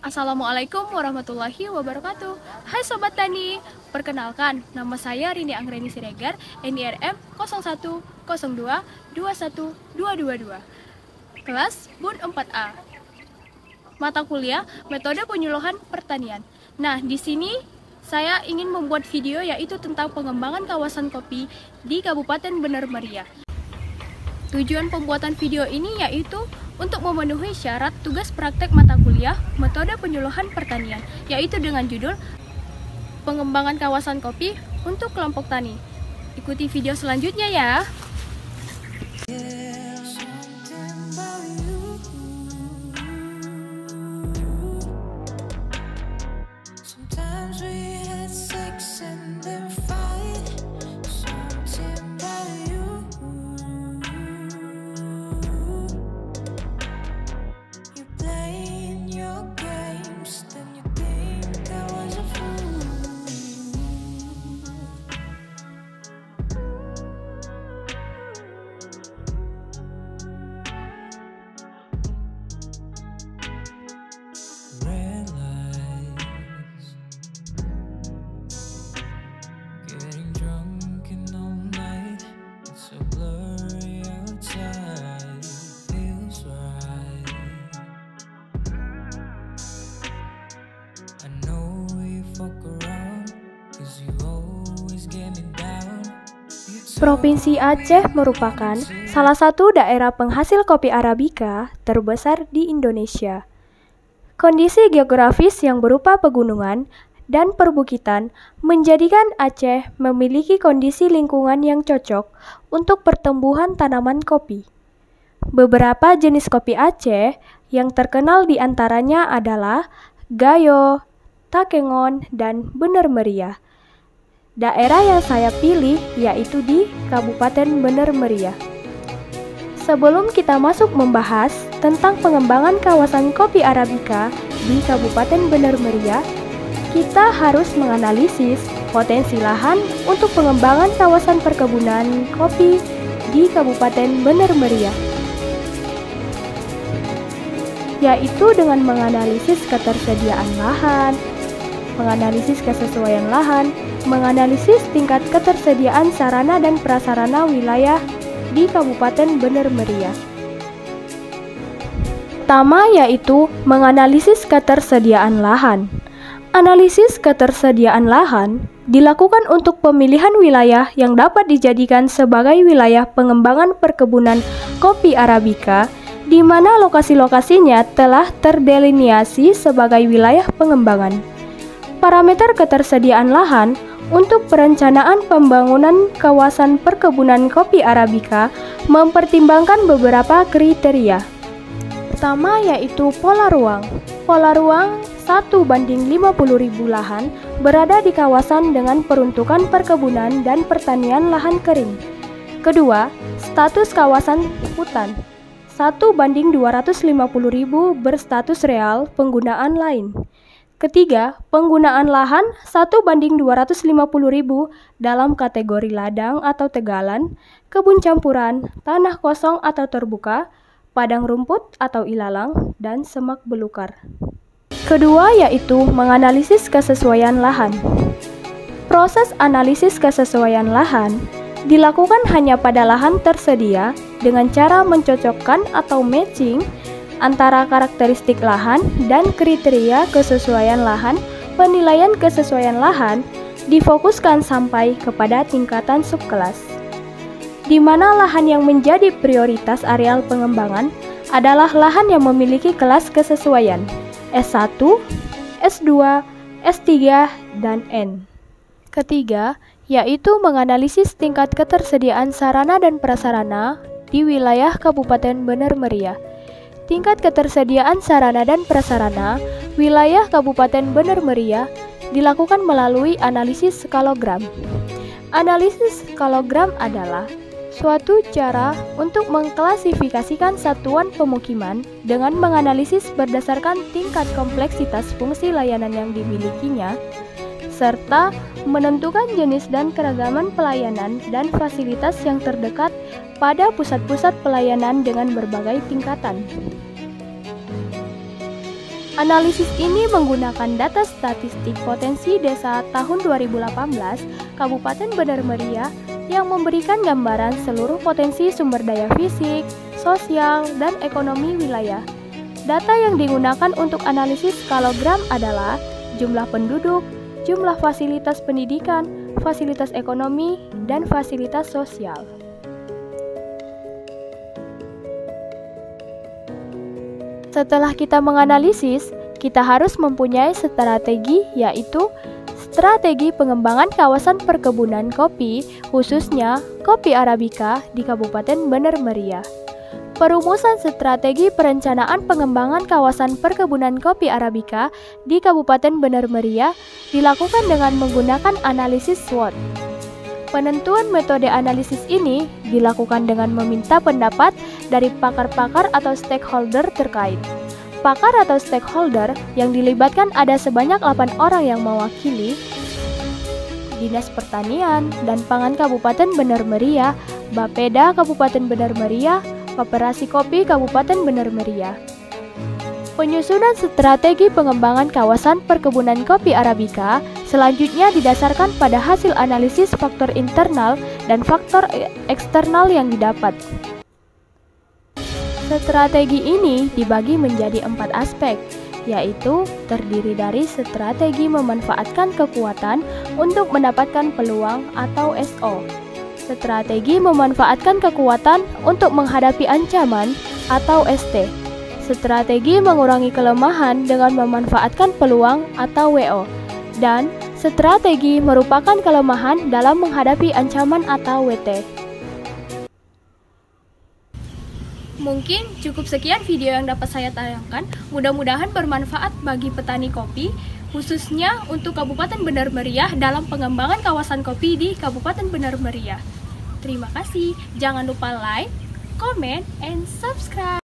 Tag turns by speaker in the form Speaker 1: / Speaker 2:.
Speaker 1: Assalamualaikum warahmatullahi wabarakatuh. Hai Sobat Tani, perkenalkan nama saya Rini Anggreni Siregar, NIRM 0102 kelas BUN 4A. Mata kuliah Metode Penyuluhan Pertanian. Nah, di sini saya ingin membuat video yaitu tentang pengembangan kawasan kopi di Kabupaten Bener Meriah. Tujuan pembuatan video ini yaitu untuk memenuhi syarat tugas praktek mata kuliah Metode Penyuluhan Pertanian, yaitu dengan judul Pengembangan Kawasan Kopi untuk Kelompok Tani. Ikuti video selanjutnya ya.
Speaker 2: Provinsi Aceh merupakan salah satu daerah penghasil kopi Arabica terbesar di Indonesia. Kondisi geografis yang berupa pegunungan dan perbukitan menjadikan Aceh memiliki kondisi lingkungan yang cocok untuk pertumbuhan tanaman kopi. Beberapa jenis kopi Aceh yang terkenal di antaranya adalah Gayo, Takengon, dan Bener Meriah. Daerah yang saya pilih yaitu di Kabupaten Bener Meriah. Sebelum kita masuk membahas tentang pengembangan kawasan kopi Arabica di Kabupaten Bener Meriah, kita harus menganalisis potensi lahan untuk pengembangan kawasan perkebunan kopi di Kabupaten Bener Meriah, yaitu dengan menganalisis ketersediaan lahan, menganalisis kesesuaian lahan, menganalisis tingkat ketersediaan sarana dan prasarana wilayah di Kabupaten Bener Meriah. Pertama yaitu menganalisis ketersediaan lahan. Analisis ketersediaan lahan dilakukan untuk pemilihan wilayah yang dapat dijadikan sebagai wilayah pengembangan perkebunan kopi Arabica, di mana lokasi-lokasinya telah terdelineasi sebagai wilayah pengembangan. Parameter ketersediaan lahan untuk perencanaan pembangunan kawasan perkebunan kopi Arabica mempertimbangkan beberapa kriteria. Pertama yaitu pola ruang. Pola ruang 1:50.000 lahan berada di kawasan dengan peruntukan perkebunan dan pertanian lahan kering. Kedua, status kawasan hutan. 1:250.000 berstatus real penggunaan lain. Ketiga, penggunaan lahan 1:250.000 dalam kategori ladang atau tegalan, kebun campuran, tanah kosong atau terbuka, padang rumput atau ilalang, dan semak belukar. Kedua yaitu menganalisis kesesuaian lahan. Proses analisis kesesuaian lahan dilakukan hanya pada lahan tersedia dengan cara mencocokkan atau matching antara karakteristik lahan dan kriteria kesesuaian lahan. Penilaian kesesuaian lahan difokuskan sampai kepada tingkatan subkelas, di mana lahan yang menjadi prioritas areal pengembangan adalah lahan yang memiliki kelas kesesuaian S1, S2, S3, dan N. Ketiga, yaitu menganalisis tingkat ketersediaan sarana dan prasarana di wilayah Kabupaten Bener Meriah. Tingkat ketersediaan sarana dan prasarana wilayah Kabupaten Bener Meriah dilakukan melalui analisis skalogram. Analisis skalogram adalah suatu cara untuk mengklasifikasikan satuan pemukiman dengan menganalisis berdasarkan tingkat kompleksitas fungsi layanan yang dimilikinya, serta menentukan jenis dan keragaman pelayanan dan fasilitas yang terdekat pada pusat-pusat pelayanan dengan berbagai tingkatan. Analisis ini menggunakan data statistik potensi desa tahun 2018 Kabupaten Bener Meriah yang memberikan gambaran seluruh potensi sumber daya fisik, sosial, dan ekonomi wilayah. Data yang digunakan untuk analisis skalogram adalah jumlah penduduk, jumlah fasilitas pendidikan, fasilitas ekonomi, dan fasilitas sosial. Setelah kita menganalisis, kita harus mempunyai strategi, yaitu strategi pengembangan kawasan perkebunan kopi, khususnya kopi Arabica di Kabupaten Bener Meriah. Perumusan strategi perencanaan pengembangan kawasan perkebunan kopi Arabica di Kabupaten Bener Meriah dilakukan dengan menggunakan analisis SWOT. Penentuan metode analisis ini dilakukan dengan meminta pendapat dari pakar-pakar atau stakeholder terkait. Pakar atau stakeholder yang dilibatkan ada sebanyak 8 orang yang mewakili Dinas Pertanian dan Pangan Kabupaten Bener Meriah, Bapeda Kabupaten Bener Meriah, Koperasi Kopi Kabupaten Bener Meriah. Penyusunan strategi pengembangan kawasan perkebunan kopi Arabica selanjutnya didasarkan pada hasil analisis faktor internal dan faktor eksternal yang didapat. Strategi ini dibagi menjadi 4 aspek, yaitu terdiri dari strategi memanfaatkan kekuatan untuk mendapatkan peluang atau SO, strategi memanfaatkan kekuatan untuk menghadapi ancaman atau ST, strategi mengurangi kelemahan dengan memanfaatkan peluang atau WO, dan strategi merupakan kelemahan dalam menghadapi ancaman atau WT.
Speaker 1: Mungkin cukup sekian video yang dapat saya tayangkan. Mudah-mudahan bermanfaat bagi petani kopi, khususnya untuk Kabupaten Bener Meriah dalam pengembangan kawasan kopi di Kabupaten Bener Meriah. Terima kasih. Jangan lupa like, comment, and subscribe.